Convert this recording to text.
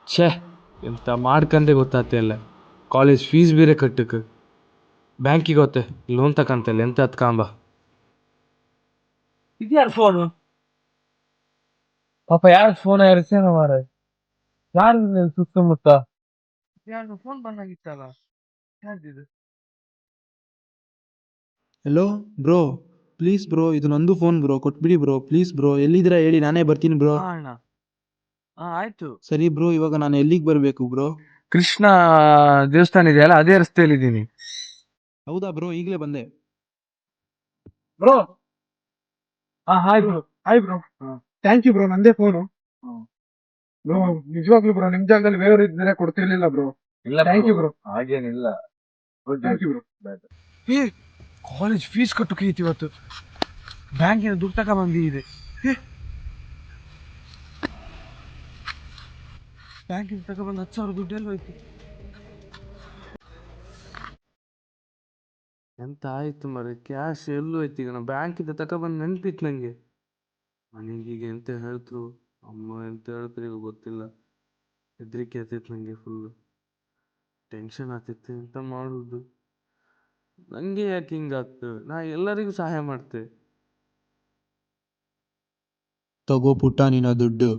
ಛೇ, ಎಂತ ಮಾಡ್ಕಂದೆ ಗೊತ್ತಾಗ್ತಾ ಇಲ್ಲ. ಕಾಲೇಜ್ ಫೀಸ್ ಬೇರೆ ಕಟ್ಟಕ್ಕೆ ಬ್ಯಾಂಕಿಗೆ ಹೋತೆ ಲೋನ್ ತಕಂತಲ್ಲ ಎಂತ ಹತ್ಕಾಂಬ. ಇದ್ಯಾರ ಫೋನು? ಪಾಪ ಯಾರ ಫೋನ್ ಯಾರಿಸೇನೋ ಮಾರ. ಯಾರು ಸುತ್ತಮುತ್ತ ಯಾರು ಫೋನ್ ಬಂದಾಗಿತ್ತಲ್ಲ. ಯಾರ್ದಿದು? ಹಲೋ ಬ್ರೋ, ಪ್ಲೀಸ್ ಬ್ರೋ, ಇದು ನಂದು ಫೋನ್ ಬ್ರೋ, ಕೊಟ್ಬಿಡಿ ಬ್ರೋ, ಪ್ಲೀಸ್ ಬ್ರೋ. ಎಲ್ಲಿದ್ದೀರಾ ಹೇಳಿ, ನಾನೇ ಬರ್ತೀನಿ ಬ್ರೋ. ಹಾ ಅಣ್ಣ, ಹಾ ಆಯ್ತು. ಸರಿ ಬ್ರೋ, ಇವಾಗ ನಾನು ಎಲ್ಲಿಗೆ ಬರಬೇಕು ಬ್ರೋ? ಕೃಷ್ಣ ದೇವಸ್ಥಾನ ಇದೆಯಲ್ಲ, ಅದೇ ರಸ್ತೆಯಲ್ಲಿ ಇದ್ದೀನಿ. ಹೌದಾ ಬ್ರೋ, ಈಗಲೇ ಬಂದೆ. Bro, hi bro. Hi bro, thank you bro. ನಂದೇ ಫೋನು ಬ್ರೋ. ನಿಜವಾಗ್ಲೂ ಬ್ರೋ, ನಿಮ್ ಜಾಗದಲ್ಲಿ ಬೇರೆಯವ್ರು ಇದ್ರೆ ಕೊಡ್ತಿರ್ಲಿಲ್ಲ ಬ್ರೋ. ಇಲ್ಲ, ಥ್ಯಾಂಕ್ ಯು ಬ್ರೋ. ಹಾಗೇನಿಲ್ಲ. Thank you bro. ಏ, ಕಾಲೇಜ್ ಫೀಸ್ ಕಟ್ಟಕ್ಕೆ ಐತಿ ಇವತ್ತು. ಬ್ಯಾಂಕಿನ ದುಡ್ಡು ತಕ ಬಂದಿದೆ. ಬ್ಯಾಂಕಿನ ತಕ ಬಂದು 10,000 ದುಡ್ಡು ಎಲ್ಲ ಹೋಯ್ತು. ಎಂತ ಆಯ್ತು ಮರೆ, ಕ್ಯಾಶ್ ಎಲ್ಲೂ ಐತಿ. ಈಗ ನಾನು ಬ್ಯಾಂಕಿಂದ ತಗೊಬಂದು ನೆನ್ಪಿತ್ತು ನನಗೆ. ಮನೆಗೀಗ ಎಂತ ಹೇಳ್ತು, ಅಮ್ಮ ಎಂತ ಹೇಳ್ತಾರೆ ಈಗ ಗೊತ್ತಿಲ್ಲ. ಹೆದರಿಕೆ ಆಗ್ತಿತ್ತು ನನಗೆ, ಫುಲ್ಲು ಟೆನ್ಷನ್ ಆಗ್ತಿತ್ತು. ಎಂತ ಮಾಡುವುದು, ನನಗೆ ಯಾಕೆ ಹಿಂಗಾಗ್ತು? ನಾ ಎಲ್ಲರಿಗೂ ಸಹಾಯ ಮಾಡ್ತೆ. ತಗೋ ಪುಟ್ಟ ನಿನ್ನ ದುಡ್ಡು.